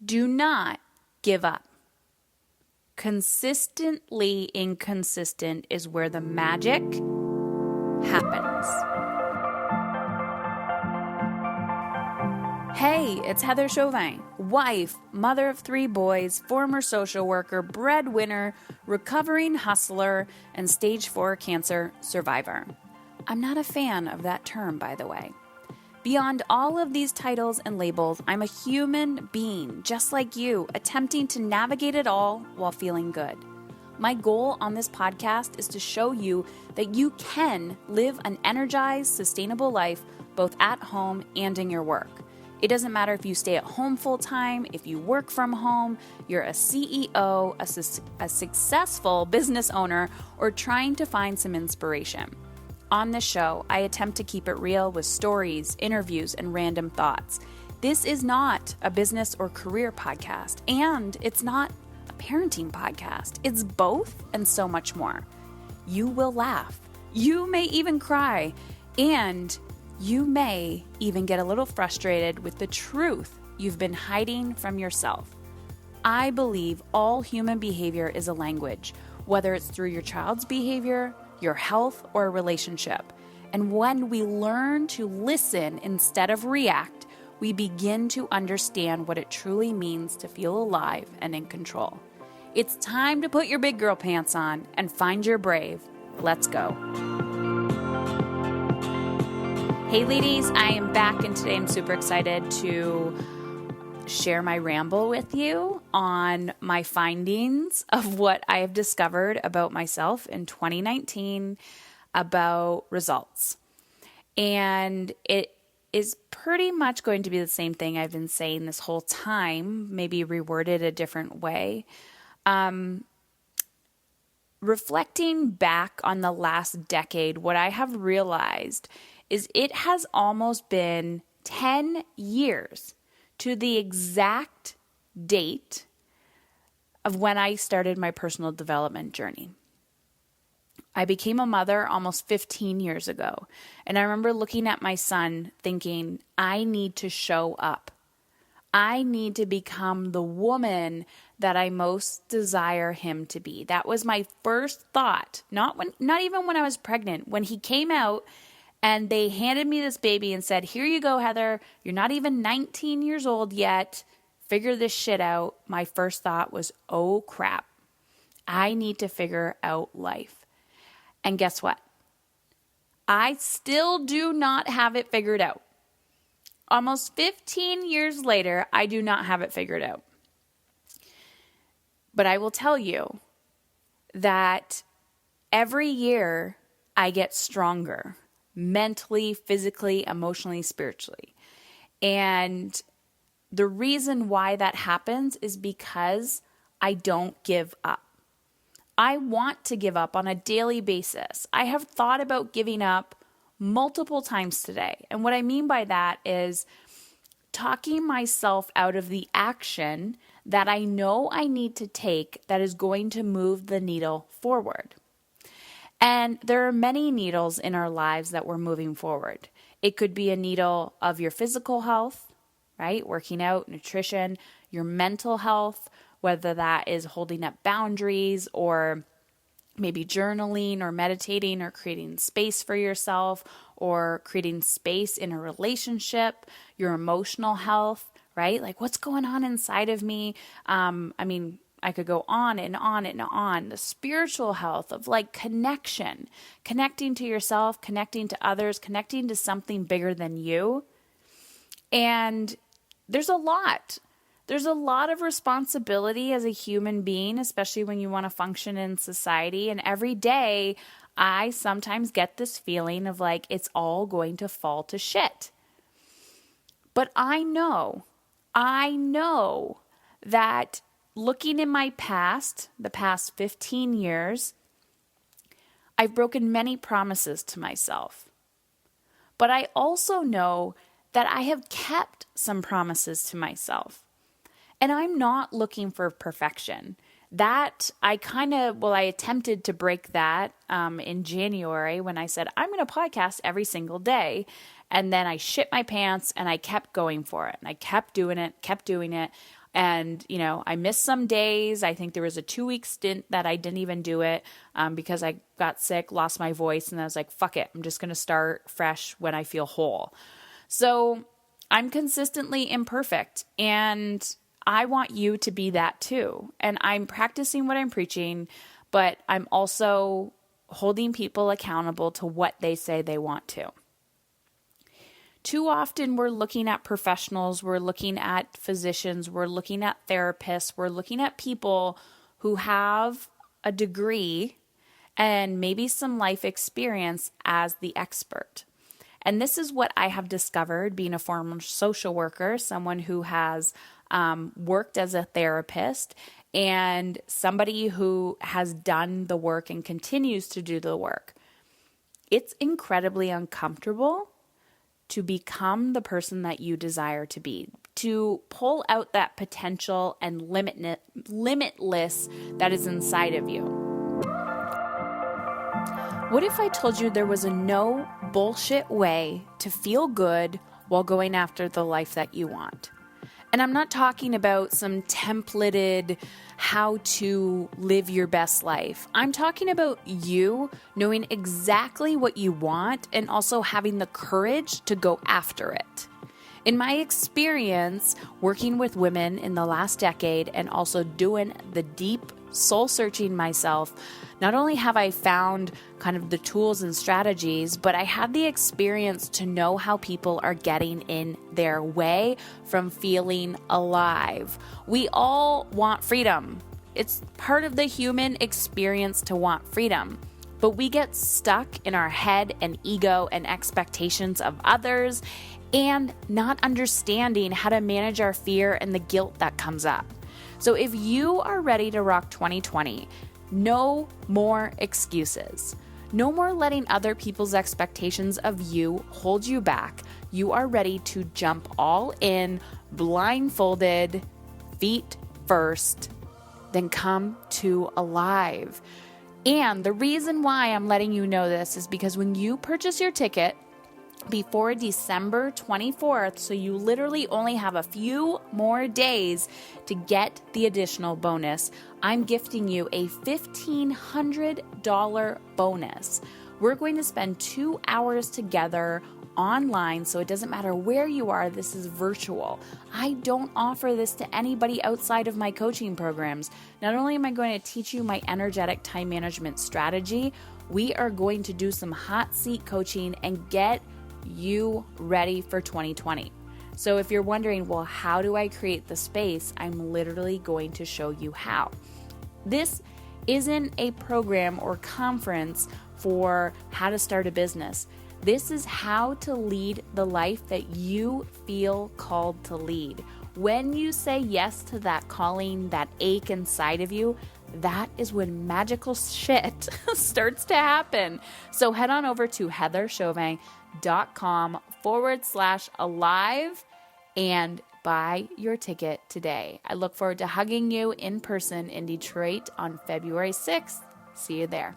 Do not give up. Consistently inconsistent is where the magic happens. Hey, it's Heather Chauvin, wife, mother of 3 boys, former social worker, breadwinner, recovering hustler, and stage 4 cancer survivor. I'm not a fan of that term, by the way. Beyond all of these titles and labels, I'm a human being, just like you, attempting to navigate it all while feeling good. My goal on this podcast is to show you that you can live an energized, sustainable life, both at home and in your work. It doesn't matter if you stay at home full-time, if you work from home, you're a CEO, a successful business owner, or trying to find some inspiration. On this show, I attempt to keep it real with stories, interviews, and random thoughts. This is not a business or career podcast, and it's not a parenting podcast. It's both and so much more. You will laugh. You may even cry, and you may even get a little frustrated with the truth you've been hiding from yourself. I believe all human behavior is a language, whether it's through your child's behavior, your health, or a relationship. And when we learn to listen instead of react, we begin to understand what it truly means to feel alive and in control. It's time to put your big girl pants on and find your brave. Let's go. Hey ladies, I am back, and today I'm super excited to share my ramble with you on my findings of what I have discovered about myself in 2019 about results. And it is pretty much going to be the same thing I've been saying this whole time, maybe reworded a different way. Reflecting back on the last decade, what I have realized is it has almost been 10 years to the exact date of when I started my personal development journey. I became a mother almost 15 years ago, and I remember looking at my son thinking, I need to show up. I need to become the woman that I most desire him to be. That was my first thought, not even when I was pregnant. When he came out and they handed me this baby and said, here you go, Heather. You're not even 19 years old yet. Figure this shit out. My first thought was, oh crap. I need to figure out life. And guess what? I still do not have it figured out. Almost 15 years later, I do not have it figured out. But I will tell you that every year I get stronger. Mentally, physically, emotionally, spiritually. And the reason why that happens is because I don't give up. I want to give up on a daily basis. I have thought about giving up multiple times today. And what I mean by that is talking myself out of the action that I know I need to take that is going to move the needle forward. And there are many needles in our lives that we're moving forward. It could be a needle of your physical health, right? Working out, nutrition, your mental health, whether that is holding up boundaries or maybe journaling or meditating or creating space for yourself or creating space in a relationship, your emotional health, right? Like what's going on inside of me? I could go on and on and on. The spiritual health of like connecting to yourself, connecting to others, connecting to something bigger than you. And there's a lot of responsibility as a human being, especially when you want to function in society. And every day I sometimes get this feeling of like it's all going to fall to shit. But I know that looking in my past, the past 15 years, I've broken many promises to myself. But I also know that I have kept some promises to myself. And I'm not looking for perfection. That I attempted to break that in January when I said, I'm going to podcast every single day. And then I shit my pants and I kept going for it. And I kept doing it. And, I missed some days. I think there was a 2-week stint that I didn't even do it because I got sick, lost my voice, and I was like, fuck it. I'm just going to start fresh when I feel whole. So I'm consistently imperfect, and I want you to be that too. And I'm practicing what I'm preaching, but I'm also holding people accountable to what they say they want to. Too often we're looking at professionals, we're looking at physicians, we're looking at therapists, we're looking at people who have a degree and maybe some life experience as the expert. And this is what I have discovered being a former social worker, someone who has worked as a therapist, and somebody who has done the work and continues to do the work. It's incredibly uncomfortable to become the person that you desire to be, to pull out that potential and limitless that is inside of you. What if I told you there was a no bullshit way to feel good while going after the life that you want? And I'm not talking about some templated how to live your best life. I'm talking about you knowing exactly what you want and also having the courage to go after it. In my experience working with women in the last decade and also doing the deep soul searching myself, not only have I found kind of the tools and strategies, but I had the experience to know how people are getting in their way from feeling alive. We all want freedom. It's part of the human experience to want freedom. But we get stuck in our head and ego and expectations of others and not understanding how to manage our fear and the guilt that comes up. So if you are ready to rock 2020, no more excuses. No more letting other people's expectations of you hold you back. You are ready to jump all in, blindfolded, feet first, then come to alive. And the reason why I'm letting you know this is because when you purchase your ticket before December 24th, so you literally only have a few more days to get the additional bonus, I'm gifting you a $1,500 bonus. We're going to spend 2 hours together online, so it doesn't matter where you are, this is virtual. I don't offer this to anybody outside of my coaching programs. Not only am I going to teach you my energetic time management strategy, we are going to do some hot seat coaching and get you ready for 2020. So if you're wondering, well, how do I create the space? I'm literally going to show you how. This isn't a program or conference for how to start a business. This is how to lead the life that you feel called to lead. When you say yes to that calling, that ache inside of you, that is when magical shit starts to happen. So head on over to heatherchauvin.com/alive and buy your ticket today. I look forward to hugging you in person in Detroit on February 6th. See you there.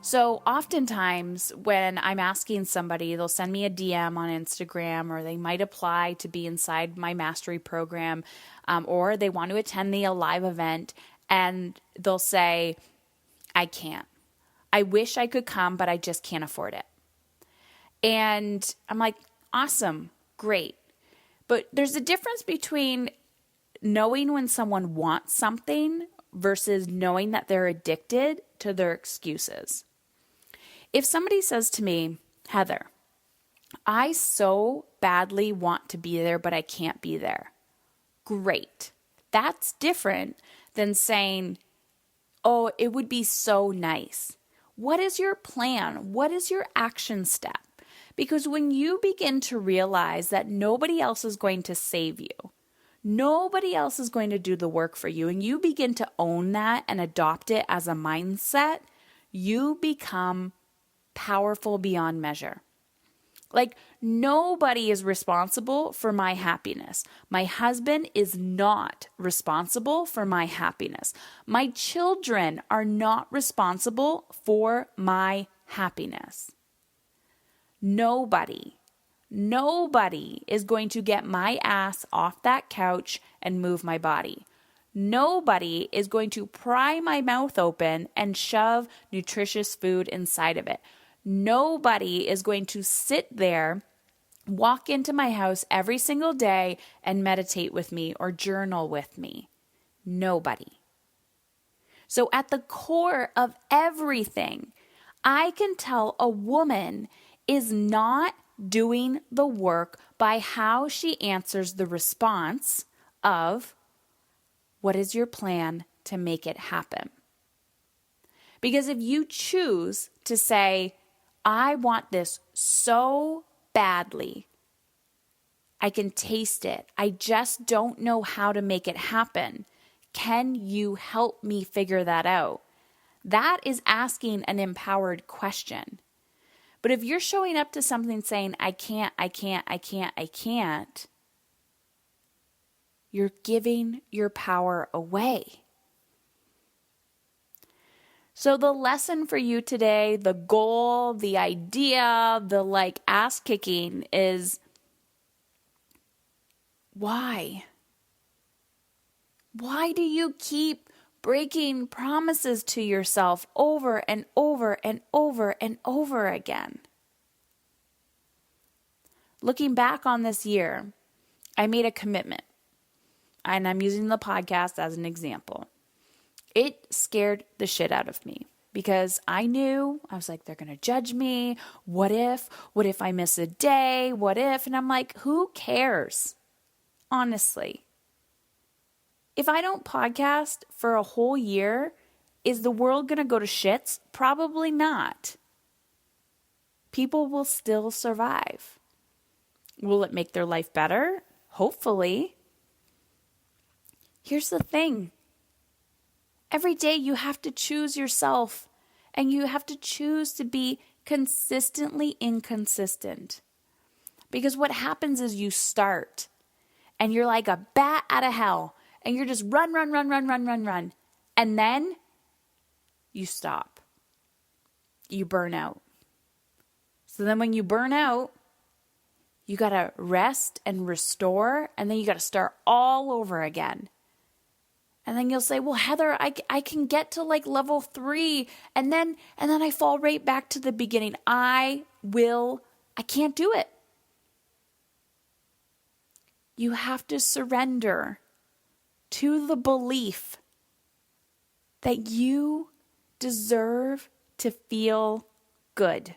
So oftentimes when I'm asking somebody, they'll send me a DM on Instagram, or they might apply to be inside my mastery program, or they want to attend the Alive event, and they'll say, I can't. I wish I could come, but I just can't afford it. And I'm like, awesome, great. But there's a difference between knowing when someone wants something versus knowing that they're addicted to their excuses. If somebody says to me, Heather, I so badly want to be there, but I can't be there. Great. That's different than saying, oh, it would be so nice. What is your plan? What is your action step? Because when you begin to realize that nobody else is going to save you, nobody else is going to do the work for you, and you begin to own that and adopt it as a mindset, you become powerful beyond measure. Like, nobody is responsible for my happiness. My husband is not responsible for my happiness. My children are not responsible for my happiness. Nobody. Nobody is going to get my ass off that couch and move my body. Nobody is going to pry my mouth open and shove nutritious food inside of it. Nobody is going to sit there, walk into my house every single day and meditate with me or journal with me. Nobody. So at the core of everything, I can tell a woman is not doing the work by how she answers the response of, what is your plan to make it happen? Because if you choose to say, I want this so badly, I can taste it, I just don't know how to make it happen, can you help me figure that out? That is asking an empowered question. But if you're showing up to something saying, I can't, you're giving your power away. So the lesson for you today, the goal, the idea, the ass kicking is, why? Why do you keep breaking promises to yourself over and over and over and over again? Looking back on this year, I made a commitment, and I'm using the podcast as an example. It scared the shit out of me because I was like, they're going to judge me. What if I miss a day? What if? And I'm like, who cares? Honestly. If I don't podcast for a whole year, is the world going to go to shits? Probably not. People will still survive. Will it make their life better? Hopefully. Here's the thing. Every day you have to choose yourself, and you have to choose to be consistently inconsistent. Because what happens is you start, and you're like a bat out of hell, and you're just run. And then you stop. You burn out. So then when you burn out, you got to rest and restore, and then you got to start all over again. And then you'll say, well, Heather, I can get to level 3, and then I fall right back to the beginning. I can't do it. You have to surrender to the belief that you deserve to feel good.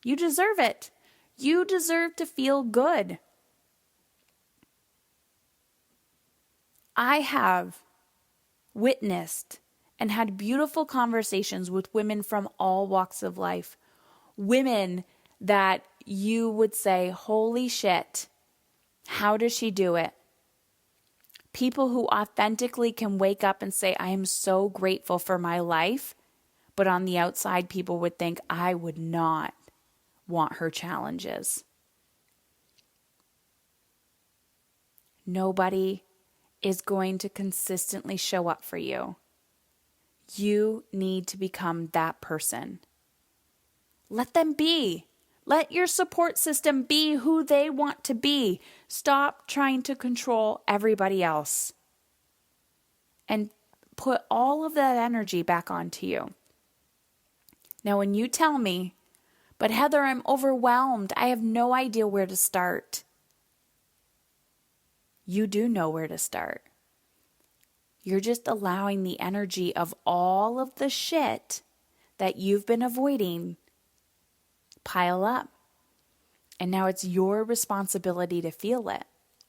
You deserve it. You deserve to feel good. I have witnessed and had beautiful conversations with women from all walks of life. Women that you would say, holy shit, how does she do it? People who authentically can wake up and say, I am so grateful for my life. But on the outside, people would think, I would not want her challenges. Nobody is going to consistently show up for you. You need to become that person. Let them be. Let your support system be who they want to be. Stop trying to control everybody else. And put all of that energy back onto you. Now, when you tell me, but Heather, I'm overwhelmed. I have no idea where to start. You do know where to start. You're just allowing the energy of all of the shit that you've been avoiding pile up. And now it's your responsibility to feel it.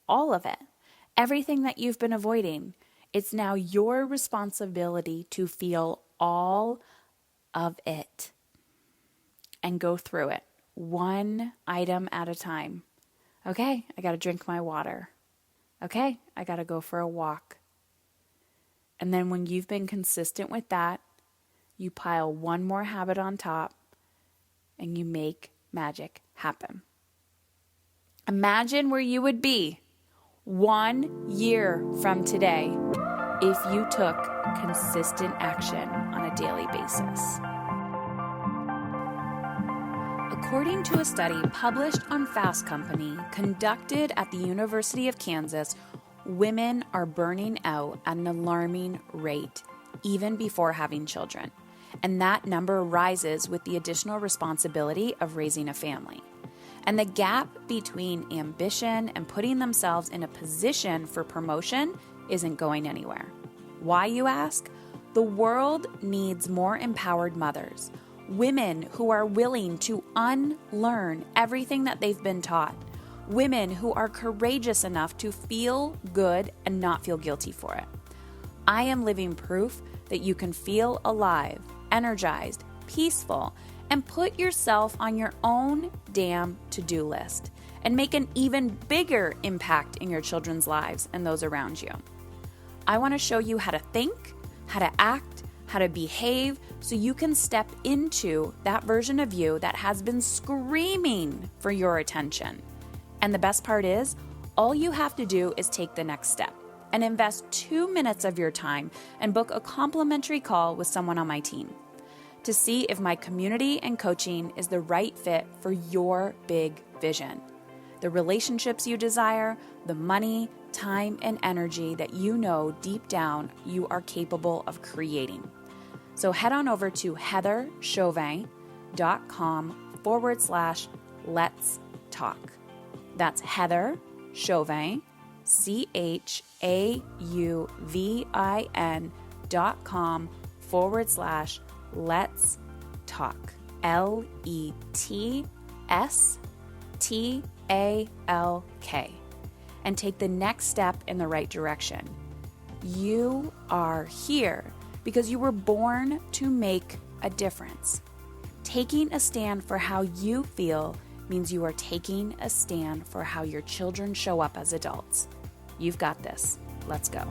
All of it. Everything that you've been avoiding. It's now your responsibility to feel all of it. And go through it. One item at a time. Okay, I got to drink my water. Okay, I got to go for a walk. And then when you've been consistent with that, you pile one more habit on top and you make magic happen. Imagine where you would be 1 year from today if you took consistent action on a daily basis. A According to a study published on Fast Company, conducted at the University of Kansas, women are burning out at an alarming rate, even before having children. And that number rises with the additional responsibility of raising a family. And the gap between ambition and putting themselves in a position for promotion isn't going anywhere. Why, you ask? The world needs more empowered mothers, women who are willing to unlearn everything that they've been taught, women who are courageous enough to feel good and not feel guilty for it. I am living proof that you can feel alive, energized, peaceful, and put yourself on your own damn to-do list and make an even bigger impact in your children's lives and those around you. I want to show you how to think, how to act, how to behave, so you can step into that version of you that has been screaming for your attention. And the best part is, all you have to do is take the next step and invest 2 minutes of your time and book a complimentary call with someone on my team to see if my community and coaching is the right fit for your big vision. The relationships you desire, the money, time, and energy that you know deep down you are capable of creating. So head on over to heatherchauvin.com/let's talk. That's Heather Chauvin, CHAUVIN.com/let's talk. LETSTALK. And take the next step in the right direction. You are here because you were born to make a difference. Taking a stand for how you feel means you are taking a stand for how your children show up as adults. You've got this. Let's go.